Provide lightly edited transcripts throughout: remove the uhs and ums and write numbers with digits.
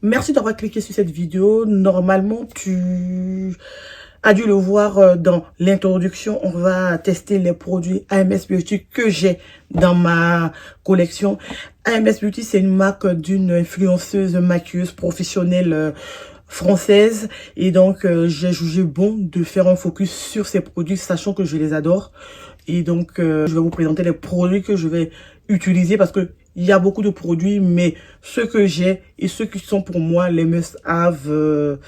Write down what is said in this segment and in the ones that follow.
Merci d'avoir cliqué sur cette vidéo. Normalement, tu as dû le voir dans l'introduction. On va tester les produits AMS Beauty que j'ai dans ma collection. AMS Beauty, c'est une marque d'une influenceuse maquilleuse professionnelle française. Et donc, j'ai jugé bon de faire un focus sur ces produits, sachant que je les adore. Et donc, je vais vous présenter les produits que je vais utiliser parce que il y a beaucoup de produits, mais ceux que j'ai et ceux qui sont pour moi les must-have,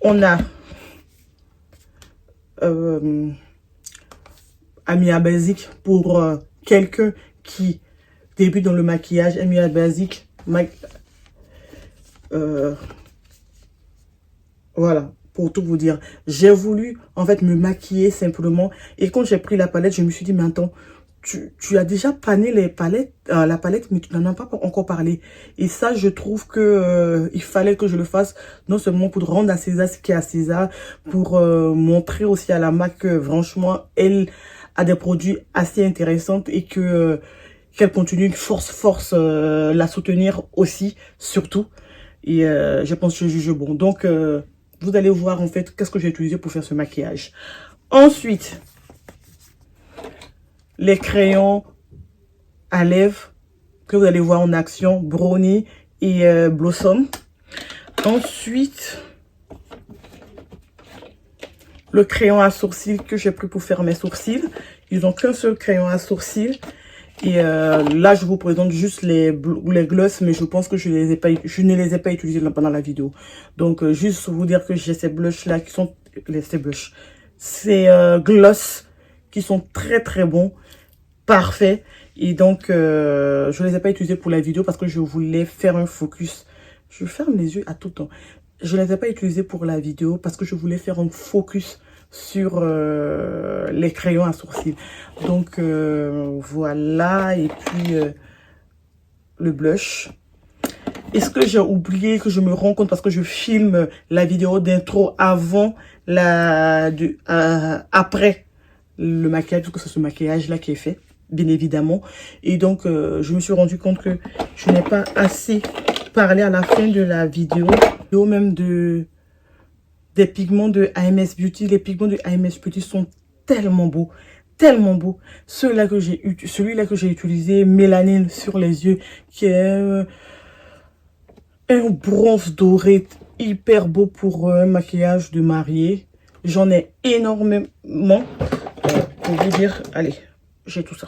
on a Amia Basic pour quelqu'un qui débute dans le maquillage. Amia Basic, voilà, pour tout vous dire. J'ai voulu en fait me maquiller simplement et quand j'ai pris la palette, je me suis dit, mais attends, tu as déjà pané les palettes, la palette, mais tu n'en as pas encore parlé. Et ça, je trouve que il fallait que je le fasse, non seulement pour rendre à César ce qui est à César, pour montrer aussi à la marque que franchement, elle a des produits assez intéressants et que qu'elle continue de force la soutenir aussi, surtout. Et je pense que je juge bon. Donc, vous allez voir en fait qu'est-ce que j'ai utilisé pour faire ce maquillage. Ensuite, les crayons à lèvres que vous allez voir en action, Brownie et Blossom. Ensuite, le crayon à sourcils que j'ai pris pour faire mes sourcils. Ils n'ont qu'un seul crayon à sourcils. Et là, je vous présente juste les gloss, mais je pense que je ne les ai pas utilisés pendant la vidéo. Donc, juste vous dire que j'ai ces blushs-là qui sont... Ces gloss qui sont très bons, parfaits. Et donc, je ne les ai pas utilisés pour la vidéo parce que je voulais faire un focus. Je ferme les yeux à tout temps. Je ne les ai pas utilisés pour la vidéo parce que je voulais faire un focus sur les crayons à sourcils. Donc voilà, et puis le blush. Est-ce que j'ai oublié, que je me rends compte parce que je filme la vidéo d'intro avant après le maquillage, parce que c'est ce maquillage là qui est fait, bien évidemment. Et donc je me suis rendu compte que je n'ai pas assez parlé à la fin de la vidéo même des pigments de AMS Beauty. Les pigments de AMS Beauty sont tellement beaux, tellement beaux. Celui-là que j'ai utilisé, mélanine sur les yeux, qui est un bronze doré hyper beau pour un maquillage de mariée. J'en ai énormément. Pour vous dire, allez, j'ai tout ça.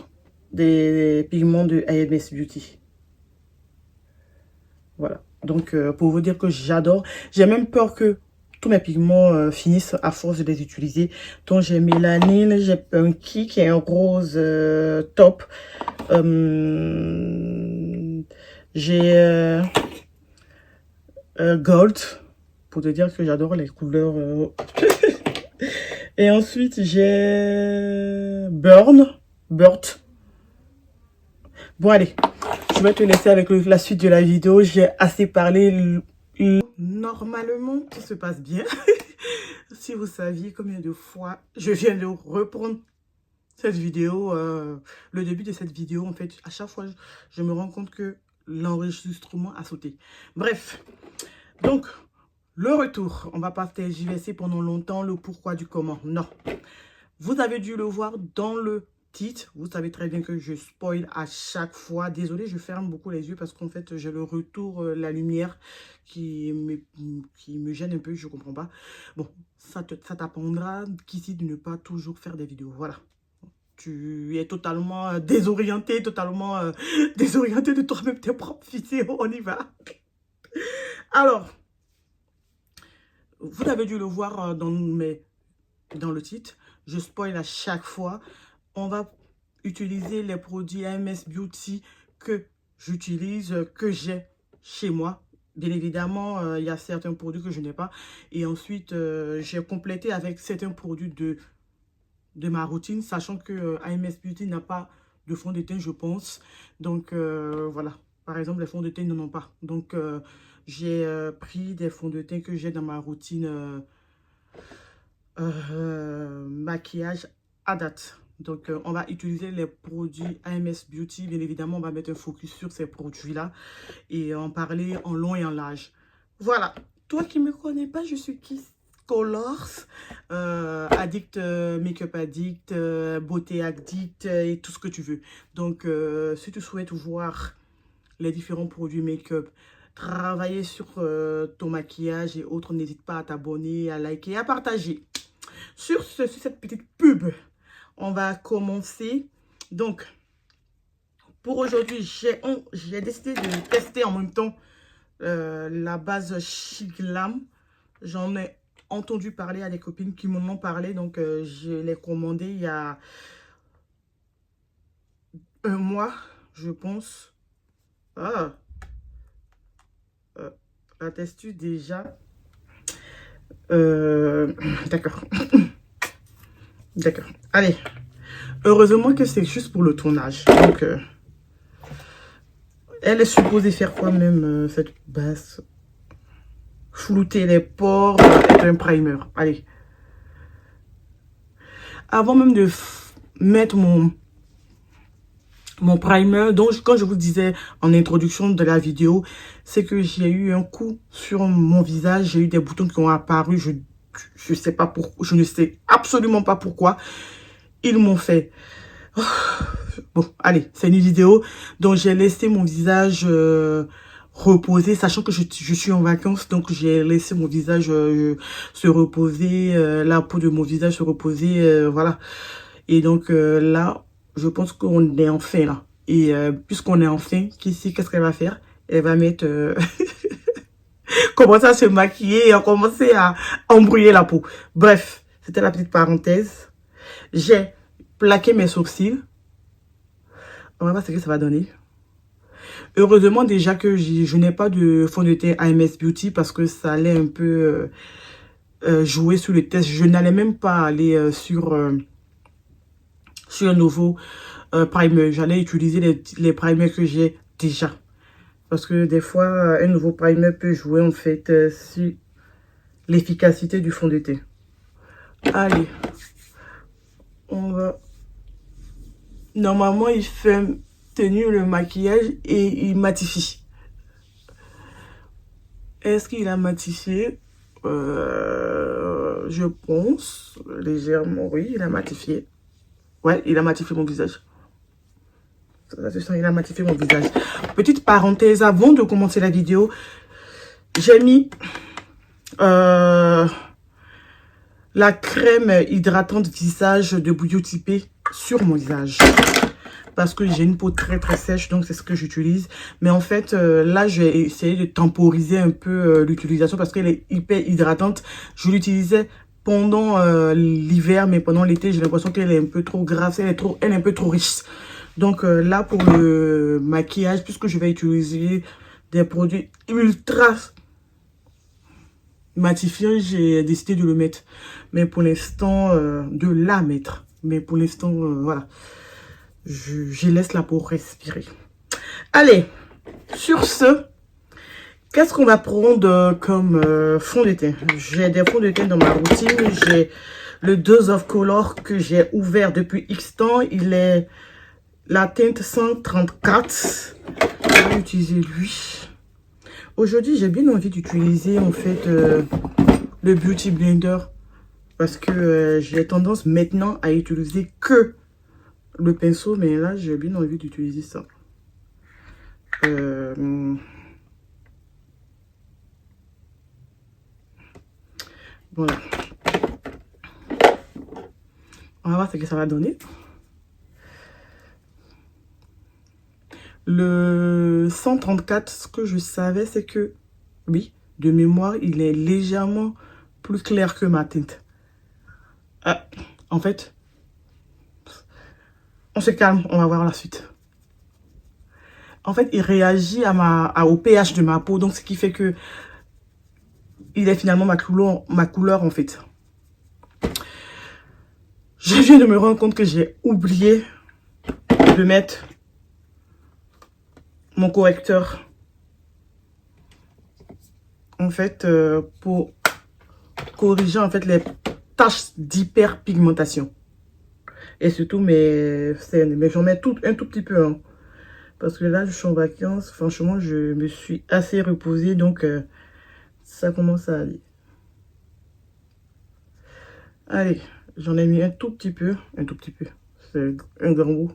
Des pigments de AMS Beauty. Voilà. Donc, pour vous dire que j'adore. J'ai même peur que tous mes pigments finissent à force de les utiliser. Donc, j'ai mélanine, j'ai Punky qui est un rose top. J'ai Gold, pour te dire que j'adore les couleurs. Et ensuite, j'ai Burt. Bon, allez, je vais te laisser avec la suite de la vidéo. J'ai assez parlé. Normalement, tout se passe bien. Si vous saviez combien de fois je viens de reprendre cette vidéo, le début de cette vidéo, en fait, à chaque fois, je me rends compte que l'enregistrement a sauté. Bref, donc, le retour. On va pas tergiverser pendant longtemps le pourquoi du comment. Non. Vous avez dû le voir dans le titre. Vous savez très bien que je spoil à chaque fois. Désolée, je ferme beaucoup les yeux parce qu'en fait, j'ai le retour, la lumière qui me gêne un peu. Je comprends pas. Bon, ça t'apprendra qu'ici de ne pas toujours faire des vidéos. Voilà. Tu es totalement désorienté, désorienté de toi-même, tes propres vidéos. On y va. Alors, vous avez dû le voir dans le titre. Je spoil à chaque fois. On va utiliser les produits AMS Beauty que j'utilise, que j'ai chez moi. Bien évidemment, il y a certains produits que je n'ai pas. Et ensuite, j'ai complété avec certains produits de ma routine, sachant que AMS Beauty n'a pas de fond de teint, je pense. Donc, voilà. Par exemple, les fonds de teint n'en ont pas. Donc, j'ai pris des fonds de teint que j'ai dans ma routine maquillage à date. Donc, on va utiliser les produits AMS Beauty. Bien évidemment, on va mettre un focus sur ces produits-là et en parler en long et en large. Voilà. Toi qui me connais pas, je suis Kiss Colors, addict, make-up addict, beauté addict et tout ce que tu veux. Donc, si tu souhaites voir les différents produits make-up, travailler sur ton maquillage et autres, n'hésite pas à t'abonner, à liker, à partager. Sur cette petite pub, on va commencer. Donc, pour aujourd'hui, j'ai décidé de tester en même temps la base Chic Glam. J'en ai entendu parler à des copines qui m'en ont parlé. Donc, je l'ai commandé il y a un mois, je pense. Ah, la testu déjà. D'accord. D'accord. Allez. Heureusement que c'est juste pour le tournage. Donc, elle est supposée faire quoi même, cette base? Flouter les pores et un primer. Allez. Avant même de mettre mon primer, donc quand je vous disais en introduction de la vidéo, c'est que j'ai eu un coup sur mon visage. J'ai eu des boutons qui ont apparu. Je sais pas pourquoi. Je ne sais absolument pas pourquoi. Ils m'ont fait... Bon, allez, c'est une vidéo. Donc, j'ai laissé mon visage reposer, sachant que je suis en vacances. Donc, j'ai laissé mon visage se reposer, la peau de mon visage se reposer, voilà. Et donc, là, je pense qu'on est enfin là. Et puisqu'on est enfin, qu'est-ce qu'elle va faire? Elle va mettre... commencer à se maquiller et à commencer à embrouiller la peau. Bref, c'était la petite parenthèse. J'ai plaqué mes sourcils. On va voir ce que ça va donner. Heureusement déjà que je n'ai pas de fond de teint AMS Beauty parce que ça allait un peu jouer sur le test. Je n'allais même pas aller sur un nouveau primer. J'allais utiliser les primers que j'ai déjà. Parce que des fois, un nouveau primer peut jouer en fait sur l'efficacité du fond de teint. Allez, on va... Normalement, il fait tenir le maquillage et il matifie. Est-ce qu'il a matifié? Je pense légèrement, oui, il a matifié. Ouais, il a matifié mon visage. Il a matifié mon visage. Petite parenthèse, avant de commencer la vidéo, j'ai mis la crème hydratante visage de Beauty Pay sur mon visage. Parce que j'ai une peau très très sèche, donc c'est ce que j'utilise. Mais en fait, là, j'ai essayé de temporiser un peu l'utilisation parce qu'elle est hyper hydratante. Je l'utilisais pendant l'hiver, mais pendant l'été, j'ai l'impression qu'elle est un peu trop grasse, elle est un peu trop riche. Donc là, pour le maquillage, puisque je vais utiliser des produits ultra matifiants, j'ai décidé de le mettre. Mais pour l'instant, de la mettre. Mais pour l'instant, voilà. Je laisse la peau respirer. Allez, sur ce, qu'est-ce qu'on va prendre comme fond de teint? J'ai des fonds de teint dans ma routine. J'ai le Dose of Color que j'ai ouvert depuis X temps. Il est la teinte 134. Je vais utiliser lui. Aujourd'hui, j'ai bien envie d'utiliser en fait le Beauty Blender. Parce que j'ai tendance maintenant à utiliser que le pinceau, mais là j'ai bien envie d'utiliser ça. Voilà. On va voir ce que ça va donner. Le 134, ce que je savais, c'est que, oui, de mémoire, il est légèrement plus clair que ma teinte. En fait, on se calme, on va voir la suite. En fait, il réagit au pH de ma peau, donc ce qui fait que il est finalement ma couleur en fait. Je viens de me rendre compte que j'ai oublié de mettre mon correcteur. En fait, pour corriger en fait les taches d'hyperpigmentation. Et surtout mes scènes. Mais j'en mets un tout petit peu. Hein. Parce que là, je suis en vacances. Franchement, je me suis assez reposée. Donc, Ça commence à aller. Allez, j'en ai mis un tout petit peu. C'est un grand bout.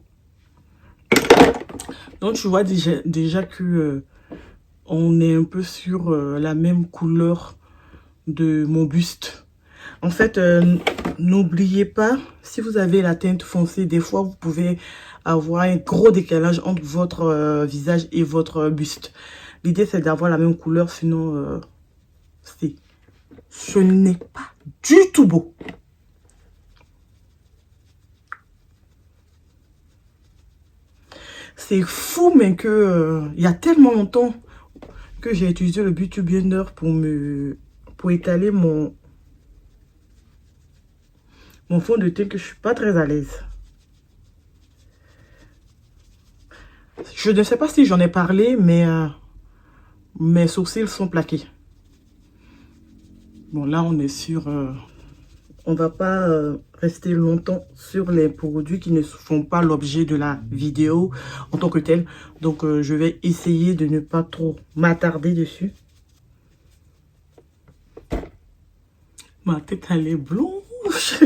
Donc, tu vois déjà que on est un peu sur la même couleur de mon buste. En fait, n'oubliez pas, si vous avez la teinte foncée, des fois, vous pouvez avoir un gros décalage entre votre visage et votre buste. L'idée, c'est d'avoir la même couleur, sinon, ce n'est pas du tout beau. C'est fou, mais que il y a tellement longtemps que j'ai utilisé le Beauty Blender pour étaler mon fond de teint que je suis pas très à l'aise. Je ne sais pas si j'en ai parlé, mais mes sourcils sont plaqués. Bon, là, on est sur... on va pas rester longtemps sur les produits qui ne font pas l'objet de la vidéo en tant que tel. Donc, je vais essayer de ne pas trop m'attarder dessus. Ma tête, elle est blanche.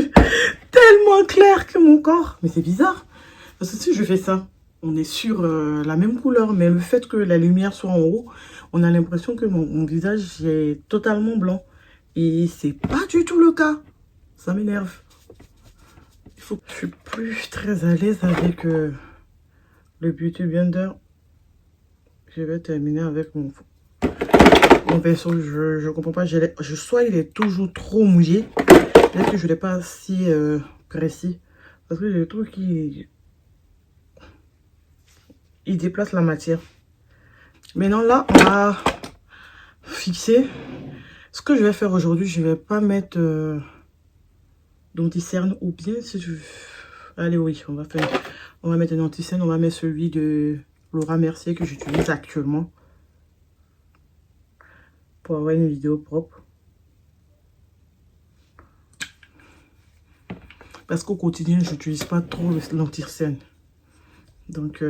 Tellement claire que mon corps. Mais c'est bizarre. Parce que si je fais ça, on est sur la même couleur. Mais le fait que la lumière soit en haut, on a l'impression que mon visage est totalement blanc. Et c'est pas du tout le cas. Ça m'énerve. Il faut que je suis plus très à l'aise avec le Beauty Blender. Je vais terminer avec mon pinceau. Je comprends pas. Soit il est toujours trop mouillé. Peut-être que je l'ai pas si précis. Parce que je trouve qu'il déplace la matière. Maintenant là, on va fixer. Ce que je vais faire aujourd'hui, je vais pas mettre d'anti-cerne, ou bien si je... Allez, oui, on va mettre un anti-cerne. On va mettre celui de Laura Mercier que j'utilise actuellement pour avoir une vidéo propre. Parce qu'au quotidien, je n'utilise pas trop l'anti-cerne. Donc,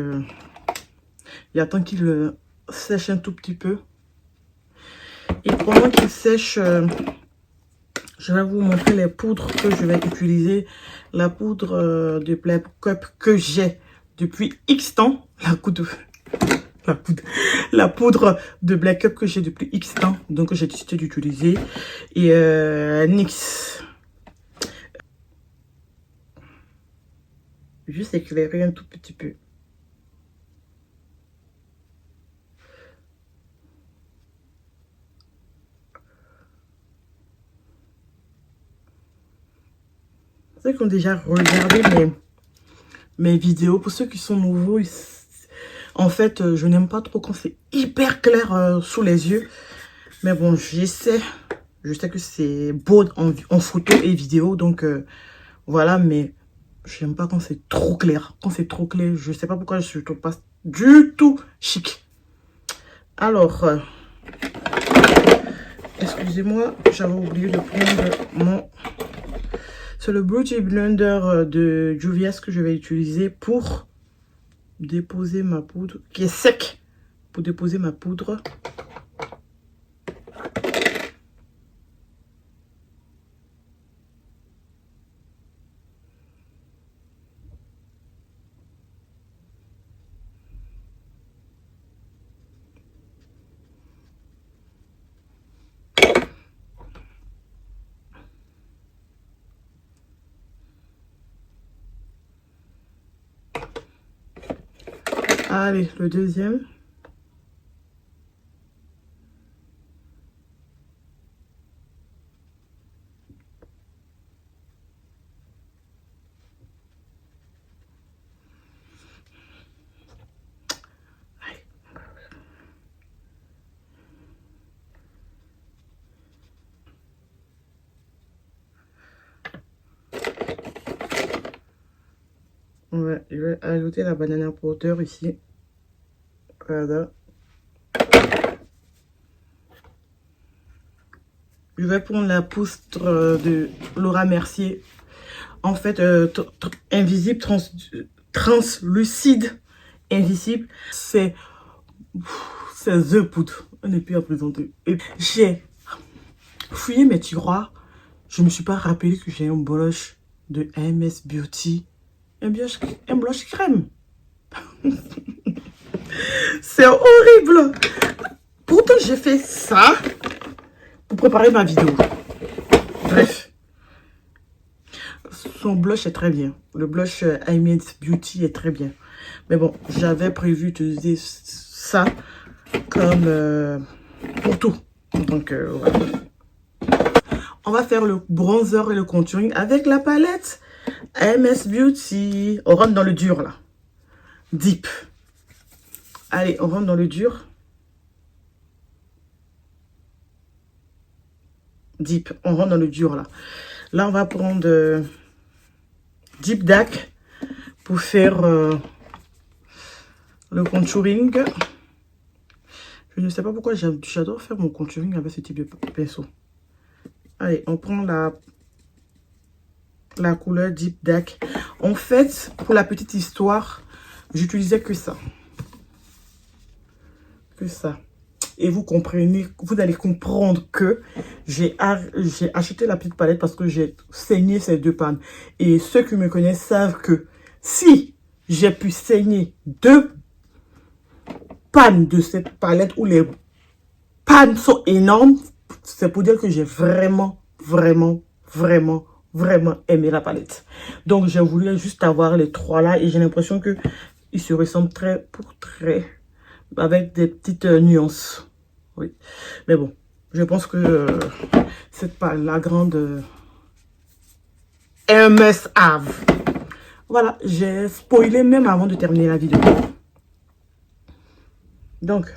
il attend qu'il sèche un tout petit peu. Et pendant qu'il sèche, je vais vous montrer les poudres que je vais utiliser. La poudre de Black Cup que j'ai depuis X temps. La poudre de Black Cup que j'ai depuis X temps. Donc, j'ai décidé d'utiliser. Et NYX. Juste éclairer un tout petit peu. Ceux qui ont déjà regardé mes vidéos, pour ceux qui sont nouveaux, en fait, je n'aime pas trop quand c'est hyper clair sous les yeux. Mais bon, j'essaie. Je sais que c'est beau en photo et vidéo, donc voilà, mais j'aime pas quand c'est trop clair. Quand c'est trop clair, je sais pas pourquoi je trouve pas du tout chic. Alors, excusez-moi, j'avais oublié de prendre mon... C'est le Beauty Blender de Juvia's que je vais utiliser pour déposer ma poudre, qui est sec, pour déposer ma poudre. Allez, le deuxième. Je vais ajouter la banana porteur ici. Voilà. Je vais prendre la poudre de Laura Mercier. En fait, invisible, translucide, invisible. C'est The Poudre. On n'est plus à présenter. Et j'ai fouillé mes tiroirs. Je ne me suis pas rappelé que j'ai un blush de MS Beauty. Un blush crème. C'est horrible. Pourtant, j'ai fait ça pour préparer ma vidéo. Bref. Son blush est très bien. Le blush MS Beauty est très bien. Mais bon, j'avais prévu d'utiliser ça comme pour tout. Donc, voilà. On va faire le bronzer et le contouring avec la palette MS Beauty. On rentre dans le dur, là. Deep. Allez, on rentre dans le dur. Deep. On rentre dans le dur, là. Là, on va prendre Deep Dark pour faire le contouring. Je ne sais pas pourquoi j'adore faire mon contouring avec ce type de pinceau. Allez, on prend la couleur Deep Dark. En fait, pour la petite histoire, j'utilisais que ça. Que ça. Et vous comprenez, vous allez comprendre que j'ai acheté la petite palette parce que j'ai saigné ces deux pannes. Et ceux qui me connaissent savent que si j'ai pu saigner deux pannes de cette palette où les pannes sont énormes, c'est pour dire que j'ai vraiment aimé la palette. Donc j'ai voulu juste avoir les trois là et j'ai l'impression que ils se ressemblent trait pour trait avec des petites nuances. Oui, mais bon, je pense que c'est pas la grande MS Have. Voilà, j'ai spoilé même avant de terminer la vidéo. Donc,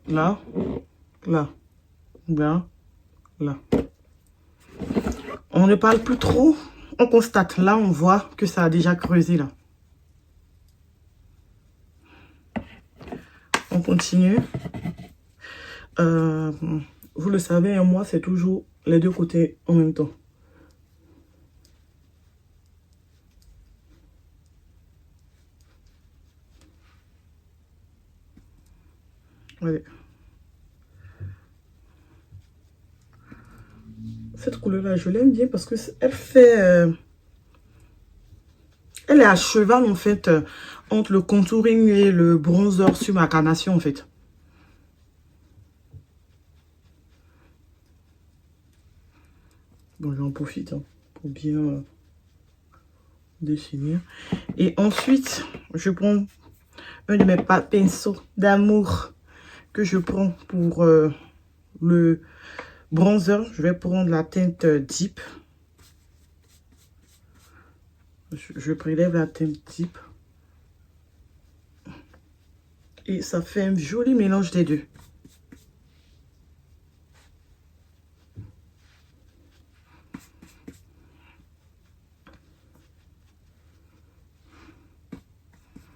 là, là, là, là. On ne parle plus trop, on constate. Là, on voit que ça a déjà creusé, là. On continue. Vous le savez, moi, c'est toujours les deux côtés en même temps. Allez. Cette couleur-là, je l'aime bien parce que elle fait... elle est à cheval, en fait, entre le contouring et le bronzer sur ma carnation, en fait. Bon, j'en profite pour bien définir. Et ensuite, je prends un de mes pinceaux d'amour que je prends pour le bronzer. Je vais prendre la teinte Deep. Je prélève la teinte Deep. Et ça fait un joli mélange des deux.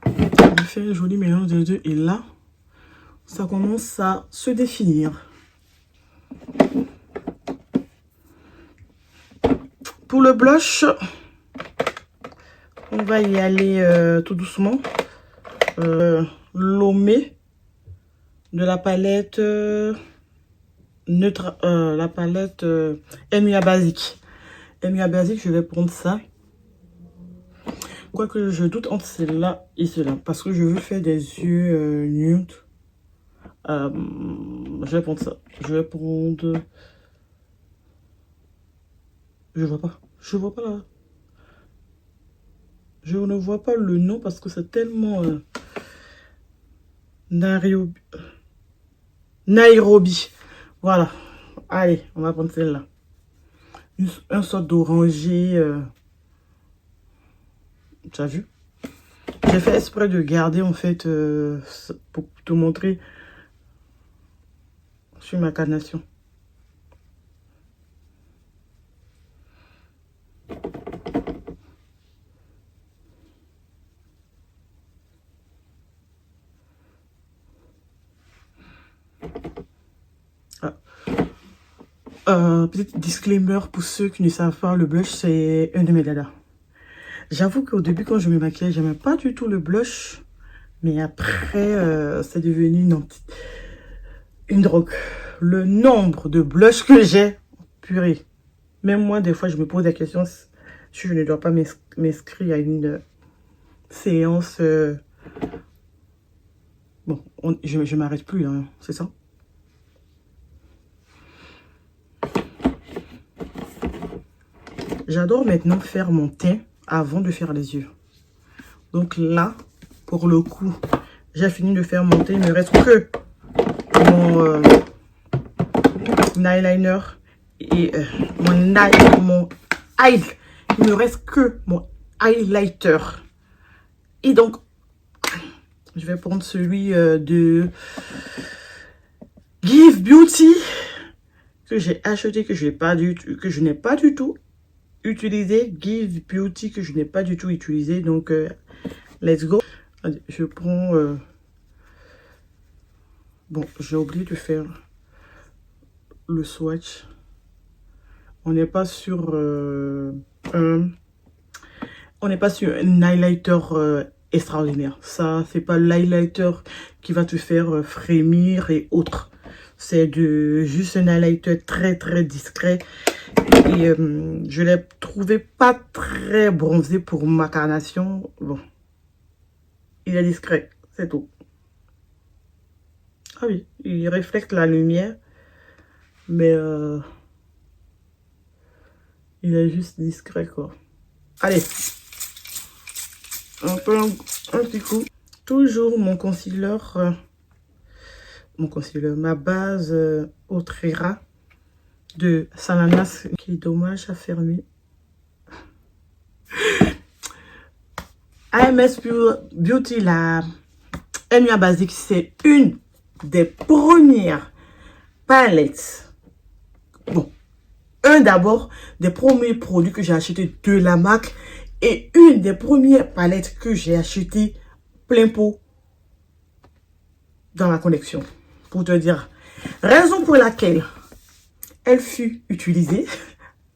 Je fais un joli mélange des deux. Et là, ça commence à se définir. Pour le blush, on va y aller tout doucement. Lomé de la palette neutre, la palette MUA Basique. MUA Basique, je vais prendre ça. Quoique je doute entre celle-là et celle-là. Parce que je veux faire des yeux nude. Je vais prendre ça. Je vais prendre... Je vois pas. Je vois pas là. Je ne vois pas le nom parce que c'est tellement... Nairobi. Voilà. Allez, on va prendre celle-là. Un sorte d'oranger. Tu as vu? J'ai fait exprès de garder en fait pour te montrer sur ma carnation. Petit disclaimer pour ceux qui ne savent pas, le blush c'est un de mes dadas. J'avoue qu'au début, quand je me maquillais, j'aimais pas du tout le blush. Mais après, c'est devenu une drogue. Le nombre de blushs que j'ai, purée. Même moi, des fois, je me pose la question si je ne dois pas m'inscrire à une séance. Bon, je m'arrête plus, hein, c'est ça? J'adore maintenant faire mon teint avant de faire les yeux. Donc là, pour le coup, j'ai fini de faire mon teint. Il me reste que mon eyeliner et mon eye. Il me reste que mon highlighter. Et donc, je vais prendre celui de Give Beauty que j'ai acheté, que je n'ai pas du tout utilisé. Give Beauty que je n'ai pas du tout utilisé. Donc, let's go. Je prends... bon, j'ai oublié de faire le swatch. On n'est pas sur on n'est pas sur un highlighter extraordinaire. Ça, c'est pas l'highlighter qui va te faire frémir et autres. C'est juste un highlighter très très discret. Et je l'ai trouvé pas très bronzé pour ma carnation. Bon, il est discret, c'est tout. Ah oui, il reflète la lumière, mais il est juste discret quoi. Allez, un petit coup. Toujours mon concealer, ma base Outrera de Salanas, qui est dommage à fermer. AMS Beauty, la Emia Basique, c'est une des premières palettes. Bon, d'abord des premiers produits que j'ai acheté de la marque et une des premières palettes que j'ai acheté plein pot dans la collection. Pour te dire, raison pour laquelle elle fut utilisée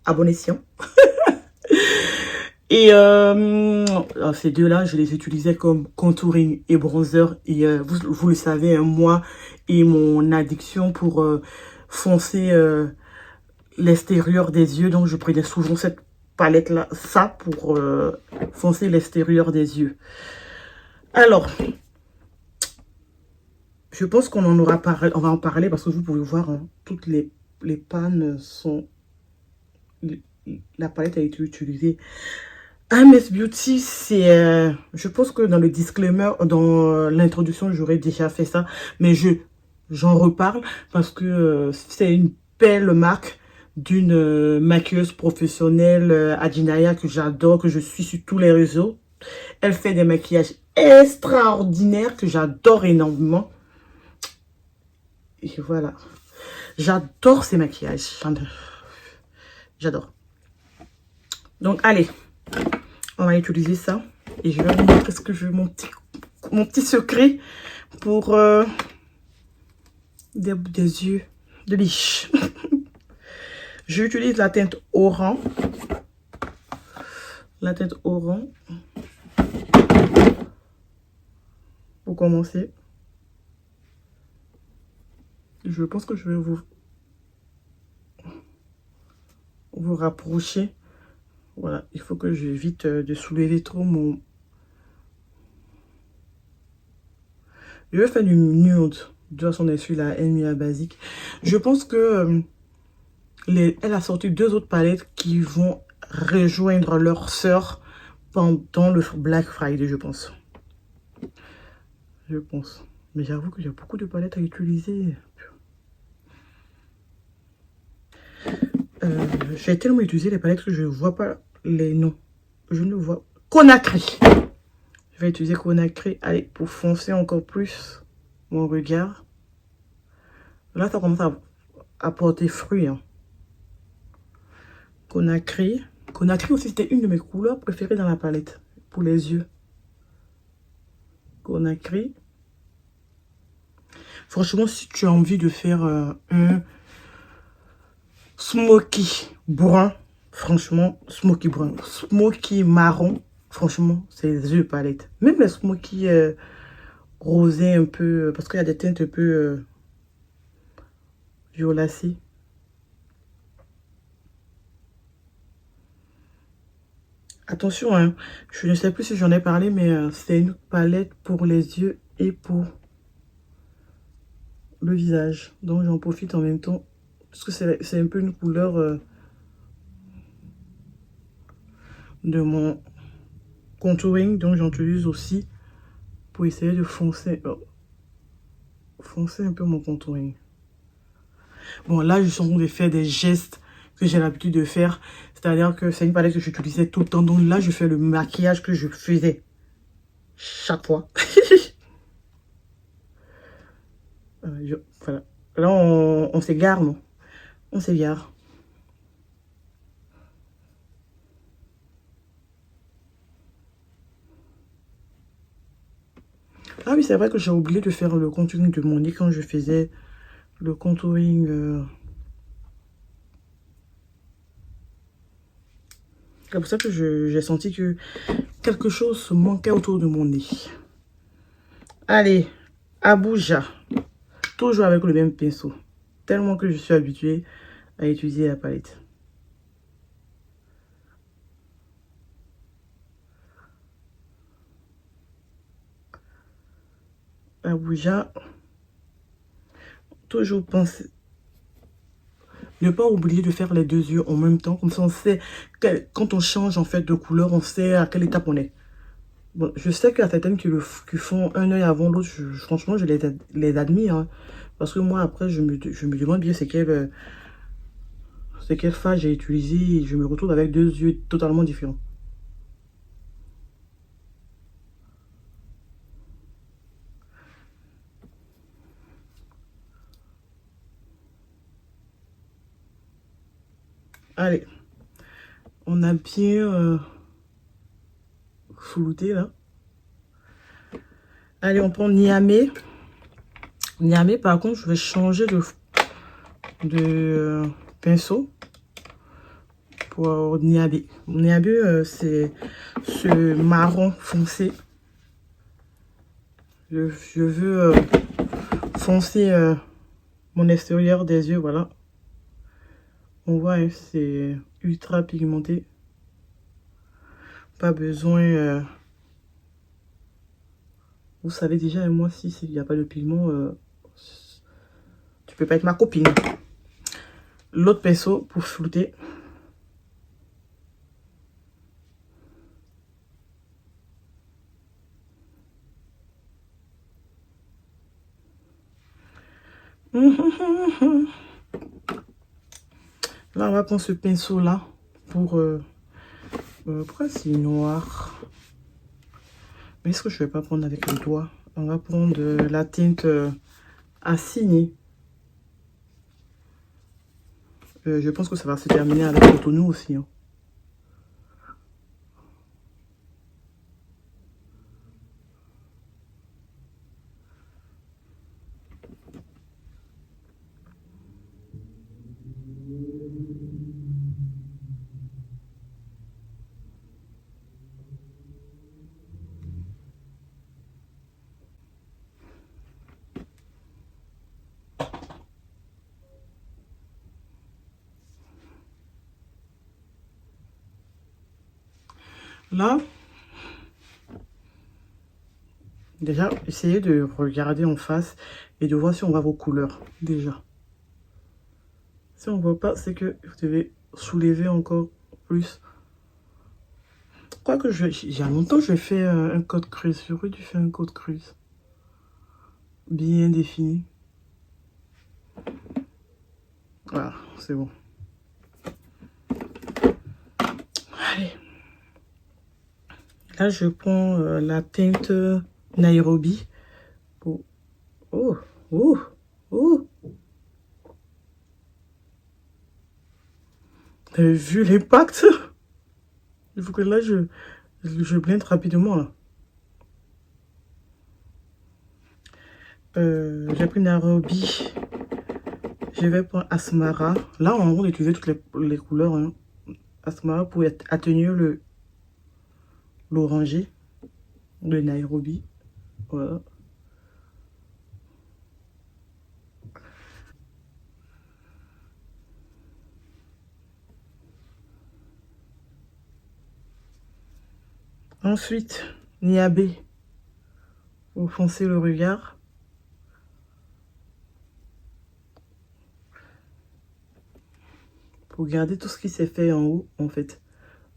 à bon escient. Et ces deux-là, je les utilisais comme contouring et bronzer. Et vous le savez, hein, moi et mon addiction pour foncer l'extérieur des yeux. Donc, je prenais souvent cette palette-là, ça, pour foncer l'extérieur des yeux. Alors, je pense qu'on en aura parlé, on va en parler parce que vous pouvez voir, hein, toutes les pannes sont... La palette a été utilisée. AMS Beauty, c'est... je pense que dans le disclaimer, dans l'introduction, j'aurais déjà fait ça. Mais j'en reparle parce que c'est une belle marque d'une maquilleuse professionnelle, Adinaya, que j'adore, que je suis sur tous les réseaux. Elle fait des maquillages extraordinaires que j'adore énormément. Et voilà. J'adore ces maquillages. J'adore. Donc, allez. On va utiliser ça. Et je vais vous montrer ce que je veux, mon petit secret pour des yeux de biche. J'utilise la teinte orange. La teinte orange. Pour commencer. Je pense que je vais vous rapprocher. Voilà, il faut que j'évite de soulever trop mon... Je vais faire du nude. De toute façon, on est sur la Emia Basique. Je pense que elle a sorti 2 autres palettes qui vont rejoindre leur sœur pendant le Black Friday, je pense. Je pense. Mais j'avoue que j'ai beaucoup de palettes à utiliser. J'ai tellement utilisé les palettes que je ne vois pas les noms. Je ne vois... Conakry. Je vais utiliser Conakry. Allez, pour foncer encore plus mon regard. Là, ça commence à porter fruit. Hein. Conakry. Conakry aussi, c'était une de mes couleurs préférées dans la palette. Pour les yeux. Conakry. Franchement, si tu as envie de faire un smoky brun, franchement, smoky brun, smoky marron, Franchement, c'est les yeux de palette. Même les smoky rosés un peu, parce qu'il y a des teintes un peu violacées. Attention, hein, je ne sais plus si j'en ai parlé, mais c'est une palette pour les yeux et pour le visage. Donc j'en profite en même temps, parce que c'est un peu une couleur de mon contouring, donc j'utilise aussi pour essayer de foncer, foncer un peu mon contouring. Bon, là, je suis en train de faire des gestes que j'ai l'habitude de faire. C'est-à-dire que c'est une palette que j'utilisais tout le temps. Donc là, je fais le maquillage que je faisais chaque fois. Voilà. Là, on s'égare, non? On s'égare. Ah oui, c'est vrai que j'ai oublié de faire le contouring de mon nez quand je faisais le contouring. C'est pour ça que j'ai senti que quelque chose manquait autour de mon nez. Allez, Abuja. Toujours avec le même pinceau. Tellement que je suis habituée à utiliser la palette. Abuja. Toujours penser. Ne pas oublier de faire les deux yeux en même temps. Comme ça, on sait quand on change en fait de couleur, on sait à quelle étape on est. Bon, je sais qu'il y a certaines qui font un œil avant l'autre. Franchement, je les admire. Hein, parce que moi, après, je me demande bien c'est quelle phase j'ai utilisé. Et je me retrouve avec deux yeux totalement différents. Allez, on a bien flouté là. Allez, on prend Niamey. Niamey, par contre, je vais changer de pinceau pour Niamey. Niamey, c'est ce marron foncé. Je veux foncer mon extérieur des yeux, voilà. On voit, hein, c'est ultra pigmenté. Pas besoin... vous savez déjà, moi, si il n'y a pas de pigment, tu peux pas être ma copine. L'autre pinceau pour flouter. Là, on va prendre ce pinceau-là pour... pourquoi c'est noir? Mais est-ce que je vais pas prendre avec le doigt? On va prendre la teinte à signer. Je pense que ça va se terminer avec le tonneau aussi. Hein. Là, déjà, essayez de regarder en face et de voir si on voit vos couleurs, déjà. Si on ne voit pas, c'est que vous devez soulever encore plus. Quoique, il y a longtemps, je fais un code creuse. J'aurais dû faire un code creuse. Bien défini. Voilà, c'est bon. Allez. Là, je prends la teinte Nairobi. Pour... Oh, oh, oh. Vous avez vu l'impact? Il faut que là, je blende rapidement. Là. J'ai pris Nairobi. Je vais prendre Asmara. Là, on va utiliser toutes les couleurs. Hein. Asmara pour atténuer l'oranger de Nairobi. Voilà. Ensuite, Niabe pour foncer le regard. Pour garder tout ce qui s'est fait en haut, en fait.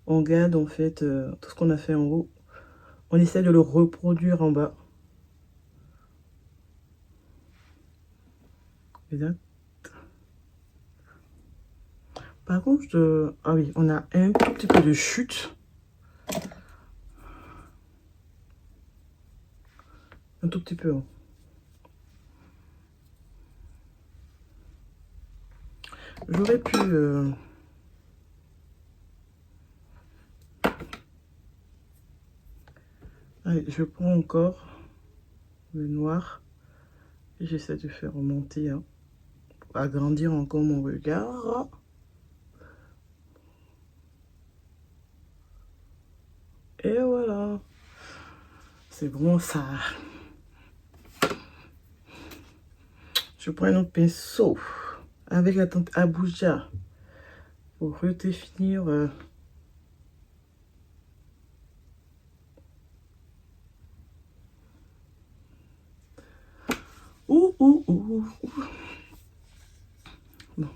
On garde, en fait, tout ce qu'on a fait en haut. On essaie de le reproduire en bas. Exact. Par contre, ah oui, on a un tout petit peu de chute. Un tout petit peu. Hein. J'aurais pu... Allez, je prends encore le noir. Et j'essaie de faire remonter, hein, pour agrandir encore mon regard. Et voilà. C'est bon, ça. Je prends un autre pinceau avec la teinte Abuja pour redéfinir Bon.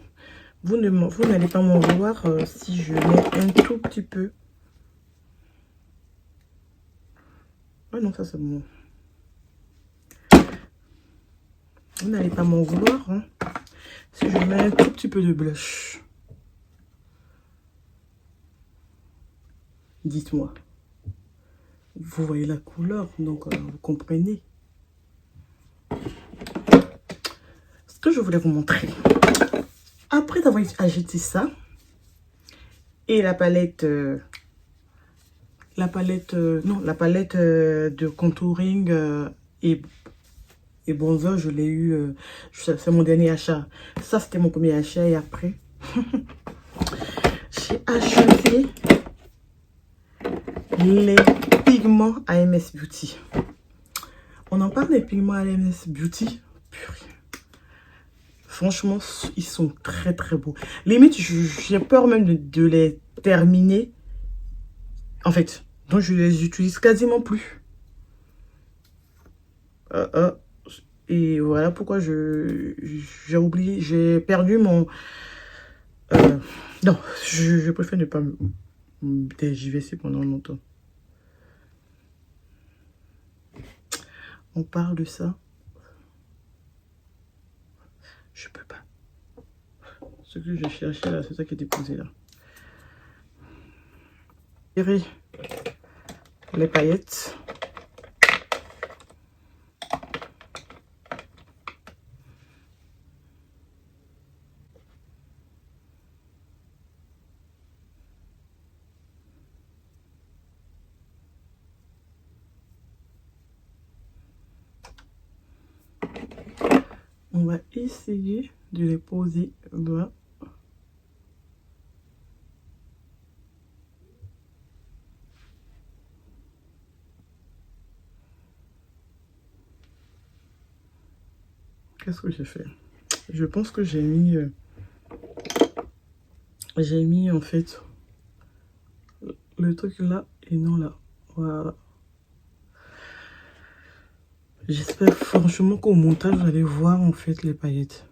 Vous n'allez pas m'en vouloir si je mets un tout petit peu. Ah non, ça c'est bon. Vous n'allez pas m'en vouloir hein, si je mets un tout petit peu de blush. Dites-moi. Vous voyez la couleur, donc vous comprenez. Ce que je voulais vous montrer. Après avoir ajouté ça, et la palette, de contouring et bronzer, je l'ai eu, c'est mon dernier achat. Ça, c'était mon premier achat et après, j'ai acheté les pigments AMS Beauty. On en parle des pigments AMS Beauty. Purée. Franchement, ils sont très très beaux. Limite, j'ai peur même de les terminer. En fait, donc je les utilise quasiment plus. Et voilà pourquoi j'ai oublié, j'ai perdu mon... non, je préfère ne pas me TJVC pendant longtemps. On parle de ça. Je peux pas. Ce que je cherchais là, c'est ça qui est déposé là. Les paillettes. On va essayer de les poser là. Qu'est-ce que j'ai fait? Je pense que j'ai mis en fait le truc là et non là. Voilà. J'espère franchement qu'au montage vous allez voir en fait les paillettes.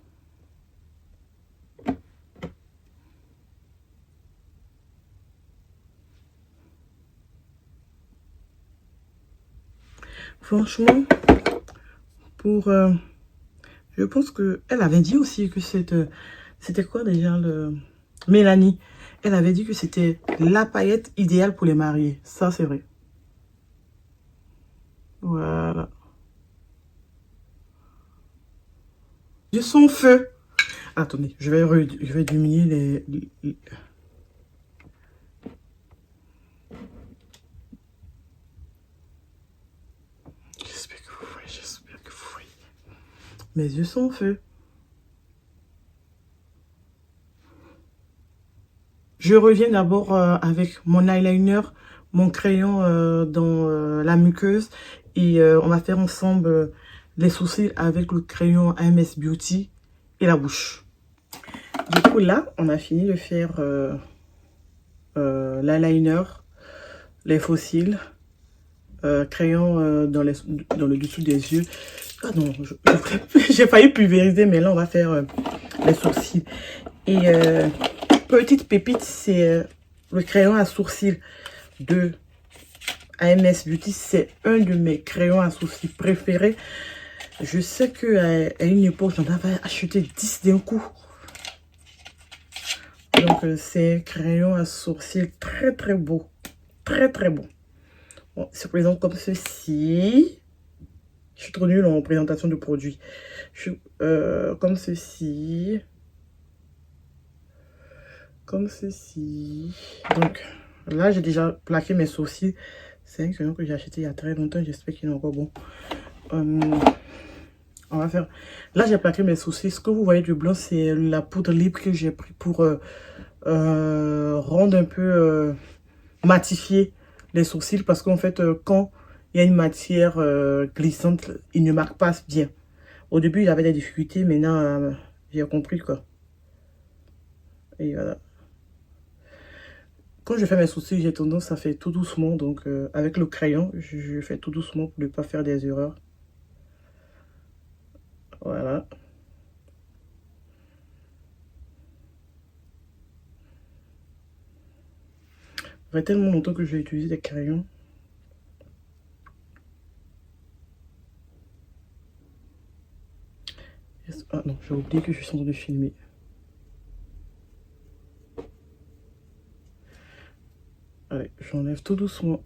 Franchement, pour je pense que elle avait dit aussi que c'était quoi déjà le Mélanie. Elle avait dit que c'était la paillette idéale pour les mariés. Ça c'est vrai. Voilà. De son feu. Attendez, je vais diminuer les... J'espère que vous voyez, j'espère que vous voyez. Mes yeux sont en feu. Je reviens d'abord avec mon eyeliner mon crayon dans la muqueuse. Et on va faire ensemble les sourcils avec le crayon AMS Beauty et la bouche. Du coup, là, on a fini de faire l'eyeliner, les faux cils, crayon dans le dessous des yeux. Ah non, j'ai failli pulvériser, mais là, on va faire les sourcils. Et petite pépite, c'est le crayon à sourcils de AMS Beauty. C'est un de mes crayons à sourcils préférés. Je sais qu'à une époque, j'en avais acheté 10 d'un coup. Donc, c'est un crayon à sourcils très, très beau. Très, très beau. Bon, il se présente comme ceci. Je suis trop nulle en présentation de produits. Comme ceci. Comme ceci. Donc, là, j'ai déjà plaqué mes sourcils. C'est un crayon que j'ai acheté il y a très longtemps. J'espère qu'il est encore bon. On va faire... Là, j'ai plaqué mes sourcils. Ce que vous voyez du blanc, c'est la poudre libre que j'ai pris pour rendre un peu matifier les sourcils. Parce qu'en fait, quand il y a une matière glissante, il ne marque pas bien. Au début, j'avais des difficultés. Maintenant, j'ai compris quoi. Et voilà. Quand je fais mes sourcils, j'ai tendance à faire tout doucement. Donc, avec le crayon, je fais tout doucement pour ne pas faire des erreurs. Voilà. Ça fait tellement longtemps que je vais utiliser des crayons. Ah non, j'ai oublié que je suis en train de filmer. Allez, j'enlève tout doucement.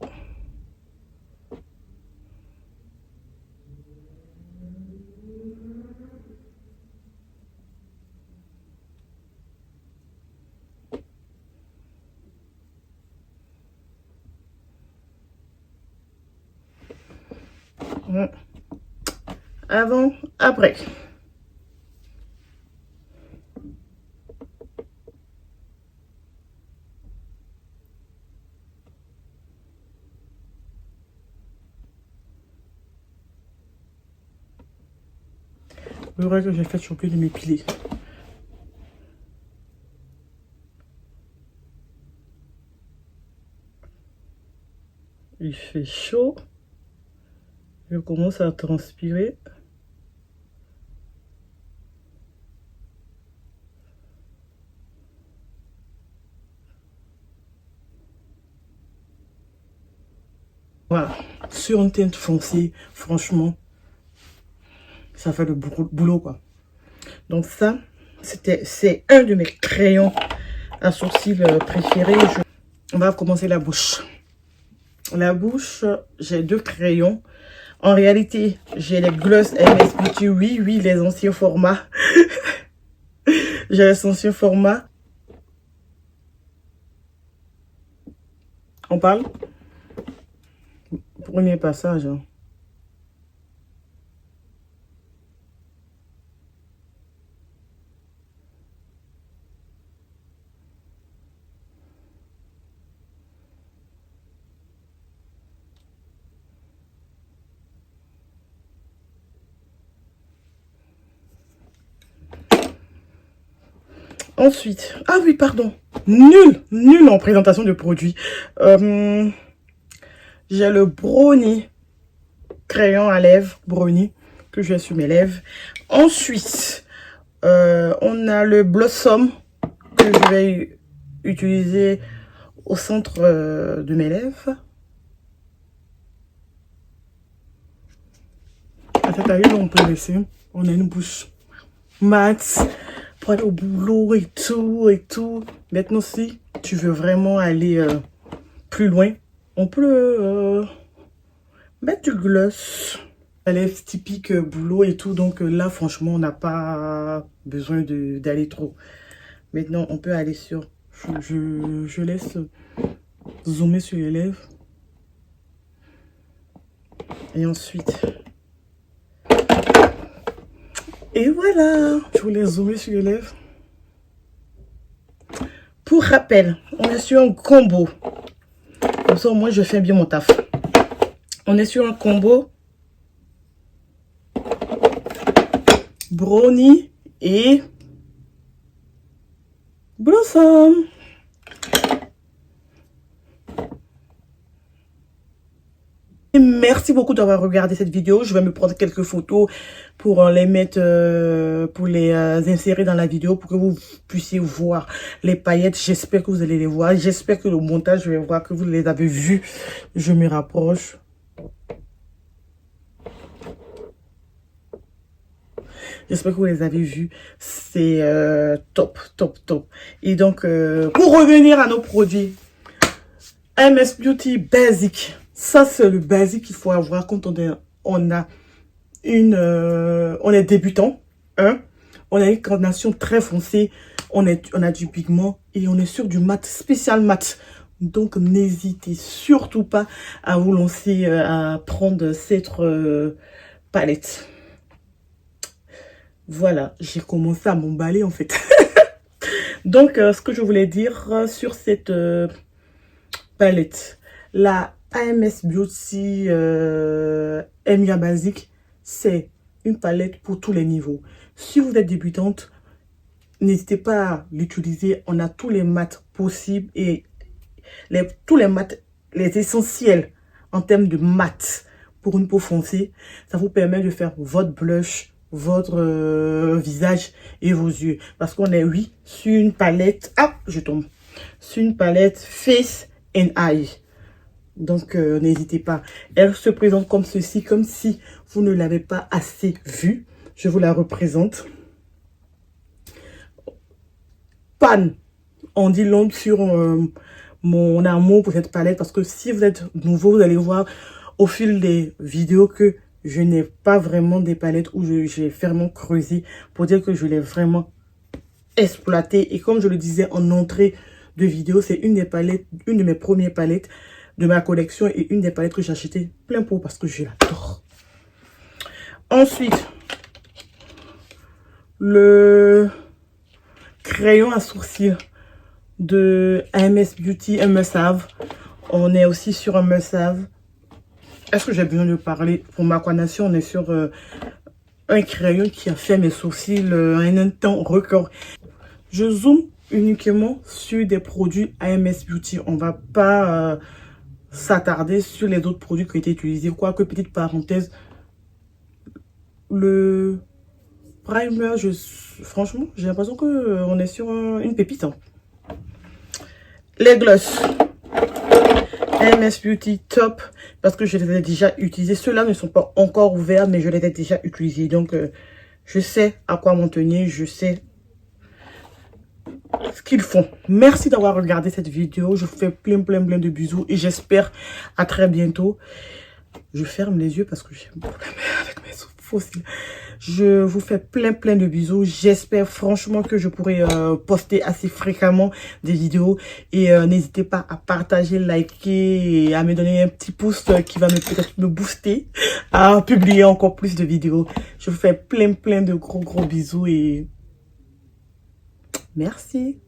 Avant, après. Le vrai que j'ai fait, j'ai oublié de m'épiler. Il fait chaud. Je commence à transpirer. Voilà. Sur une teinte foncée, franchement, ça fait le boulot, quoi. Donc ça, c'est un de mes crayons à sourcils préférés. On va commencer la bouche. La bouche, j'ai deux crayons. En réalité, j'ai les Gloss MS Beauty. Oui, les anciens formats. J'ai les anciens formats. On parle? Premier passage. Hein. Ensuite, ah oui, pardon. Nul en présentation de produits. J'ai le Brownie crayon à lèvres, Brownie, que je vais sur mes lèvres. Ensuite, on a le Blossom que je vais utiliser au centre de mes lèvres. À cette taille, on peut laisser. On a une bouche mat pour aller au boulot et tout. Maintenant, si tu veux vraiment aller plus loin, on peut mettre du gloss. La lèvre typique boulot et tout. Donc là, franchement, on n'a pas besoin d'aller trop. Maintenant, on peut aller sur... Je laisse zoomer sur les lèvres. Et ensuite... Et voilà, je voulais zoomer sur les lèvres. Pour rappel, on est sur un combo Comme ça, au moins, je fais bien mon taf. On est sur un combo brownie et blossom. Merci beaucoup d'avoir regardé cette vidéo. Je vais me prendre quelques photos pour les mettre, pour les insérer dans la vidéo pour que vous puissiez voir les paillettes. J'espère que vous allez les voir. J'espère que le montage, je vais voir que vous les avez vus. Je me rapproche. J'espère que vous les avez vus. C'est top, top, top. Et donc, pour revenir à nos produits, MS Beauty Basic. Ça, c'est le basique qu'il faut avoir quand on est débutant. Hein? On a une carnation très foncée. On a du pigment et on est sur du mat, spécial mat. Donc, n'hésitez surtout pas à vous lancer, à prendre cette palette. Voilà, j'ai commencé à m'emballer en fait. Donc, ce que je voulais dire sur cette palette, la AMS Beauty MIA Basique, c'est une palette pour tous les niveaux. Si vous êtes débutante, n'hésitez pas à l'utiliser. On a tous les mats possibles et tous les mats, les essentiels en termes de mat pour une peau foncée. Ça vous permet de faire votre blush, votre visage et vos yeux. Parce qu'on est, oui, sur une palette... Ah, je tombe. Sur une palette Face and Eye. Donc, n'hésitez pas. Elle se présente comme ceci, comme si vous ne l'avez pas assez vue. Je vous la représente. Pan. On dit long sur mon amour pour cette palette. Parce que si vous êtes nouveau, vous allez voir au fil des vidéos que je n'ai pas vraiment des palettes où j'ai vraiment creusé pour dire que je l'ai vraiment exploité. Et comme je le disais en entrée de vidéo, c'est une des palettes, une de mes premières palettes de ma collection et une des palettes que j'ai acheté plein pot parce que je l'adore. Ensuite, le crayon à sourcils de AMS Beauty, un must have. On est aussi sur un must have. Est-ce que j'ai besoin de parler? Pour ma carnation, on est sur un crayon qui a fait mes sourcils en un temps record. Je zoome uniquement sur des produits AMS Beauty. On va pas s'attarder sur les autres produits qui ont été utilisés. Quoique, petite parenthèse, le primer, franchement, j'ai l'impression qu'on est sur une pépite. Hein. Les gloss. MS Beauty Top, parce que je les ai déjà utilisés. Ceux-là ne sont pas encore ouverts, mais je les ai déjà utilisés. Donc, je sais à quoi m'en tenir. Je sais ce qu'ils font. Merci d'avoir regardé cette vidéo. Je vous fais plein de bisous et j'espère à très bientôt. Je ferme les yeux parce que j'ai un problème avec mes fossiles. Je vous fais plein de bisous. J'espère franchement que je pourrai poster assez fréquemment des vidéos. Et n'hésitez pas à partager, liker et à me donner un petit pouce qui va peut-être me booster à publier encore plus de vidéos. Je vous fais plein de gros bisous et merci.